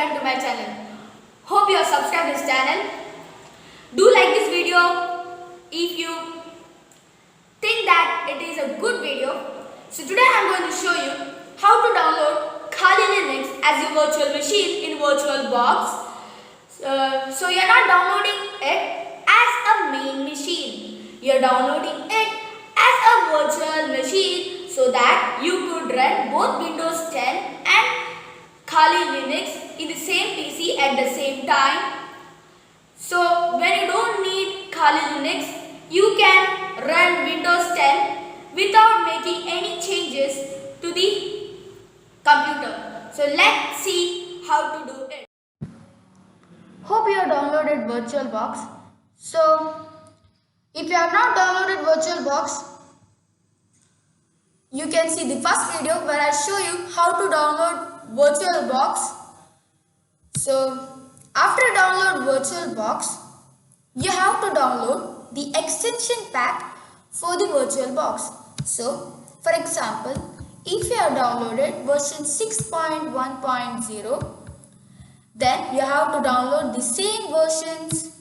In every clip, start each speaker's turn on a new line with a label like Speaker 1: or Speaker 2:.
Speaker 1: subscribing to my channel. Hope you are subscribed this channel. Do like this video if you think that it is a good video. So today I am going to show you how to download Kali Linux as your virtual machine in VirtualBox. So you are not downloading it as a main machine. You are downloading it as a virtual machine so that you could run both Windows 10 and Kali Linux in the same PC at the same time. So when you don't need Kali Linux, you can run Windows 10 without making any changes to the computer. So let's see how to do it. Hope you have downloaded VirtualBox. So if you have not downloaded VirtualBox, you can see the first video where I show you how to download VirtualBox. So after download VirtualBox, you have to download the extension pack for the VirtualBox. So for example, if you have downloaded version 6.1.0, then you have to download the same version's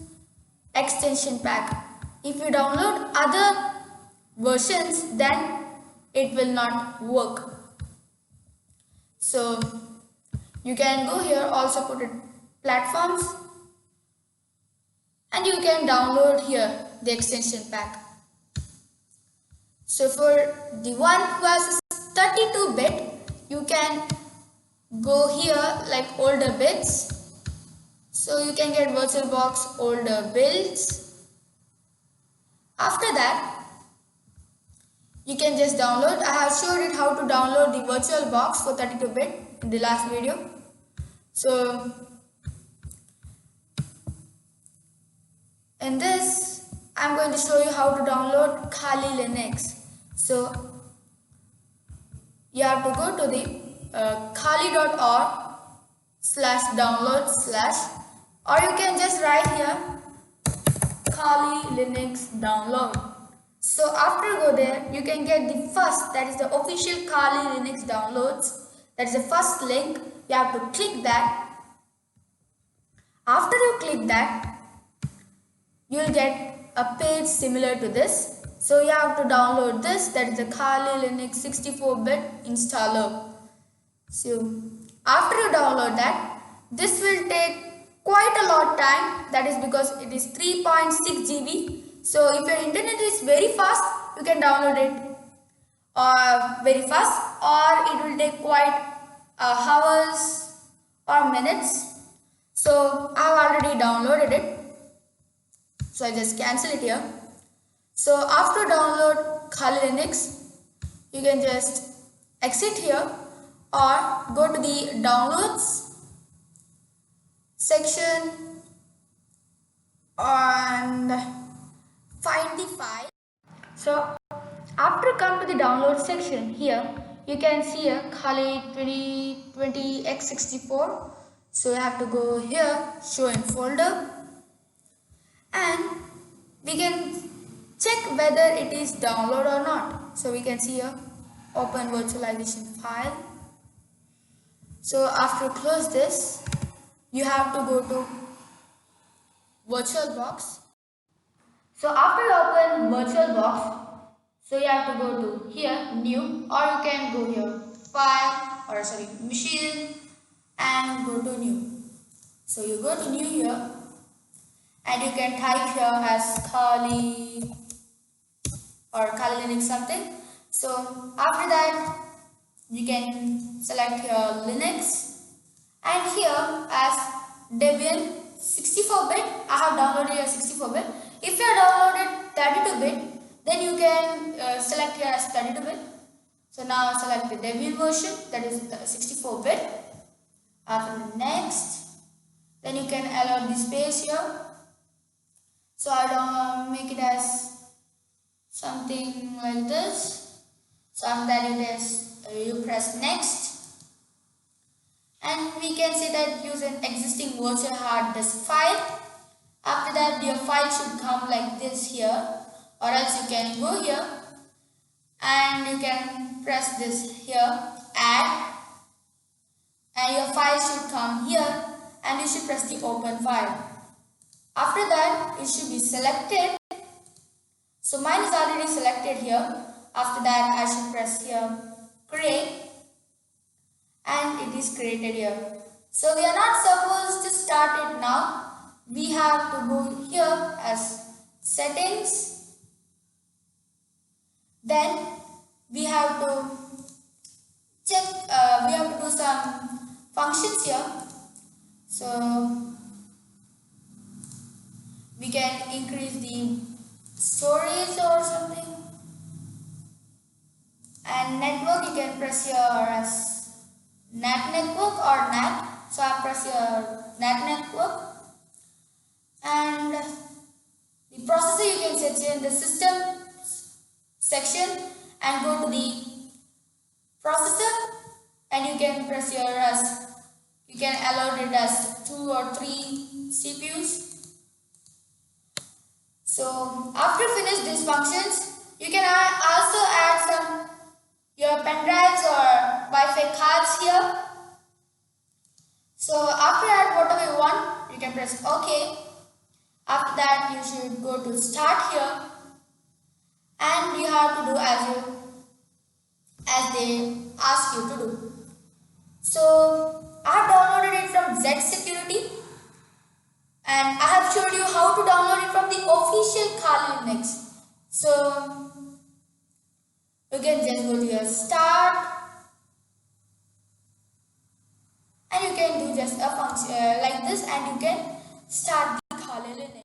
Speaker 1: extension pack. If you download other versions, then it will not work. So you can go here, also put it platforms, and you can download here the extension pack. So for the one who has 32-bit, you can go here like older bits. So you can get VirtualBox older builds. After that, you can just download. I have showed it how to download the VirtualBox for 32-bit in the last video. So in this, I am going to show you how to download Kali Linux. So you have to go to the kali.org/download/ or you can just write here Kali Linux download. So after you go there, you can get the first, that is the official Kali Linux downloads. That is the first link. You have to click that. After you click that, you will get a page similar to this. So you have to download this, that is the Kali Linux 64-bit installer. So after you download that, this will take quite a lot of time. That is because it is 3.6 GB. So if your internet is very fast, you can download it very fast, or it will take quite hours or minutes. So I have already downloaded it. So I just cancel it here. So after download Kali Linux, you can just exit here or go to the downloads section and find the file. So after come to the download section, here you can see a Kali 2020x64. So you have to go here, show in folder, and we can check whether it is download or not. So we can see here, open virtualization file. So after close this, you have to go to VirtualBox. So after you open VirtualBox, so you have to go to here, new, or you can go here, file, or sorry, machine, and go to new. So you go to new here, and you can type here as Kali or Kali Linux something. So after that, you can select here Linux, and here as Debian 64-bit. I have downloaded here 64-bit. If you have downloaded 32-bit, then you can select here as 32-bit. So now select the Debian version, that is 64-bit. After the next, then you can allow the space here. So I don't make it as something like this. So after that, you press next, and we can see that use an existing virtual hard disk file. After that, your file should come like this here, or else you can go here and you can press this here, add, and your file should come here and you should press the open file. After that, it should be selected. So mine is already selected here. After that, I should press here create, and it is created here. So we are not supposed to start it now. We have to go here as settings. Then we have to check, we have to do some functions here. So we can increase the storage or something. And network, you can press here as NAT network or NAT. So I press here NAT network. And the processor you can set here in the system section and go to the processor, and you can press here as, you can allot it as 2 or 3 CPUs. So after finish these functions, you can also add some your pen drives or Wi-Fi cards here. So after add whatever you want, you can press OK. After that, you should go to start here, and you have to do as they ask you to do. So I have downloaded it from Z Security, and I have showed you how to download it from the official Kali Linux. So you can just go to your start, and you can do just a function like this, and you can start the Kali Linux.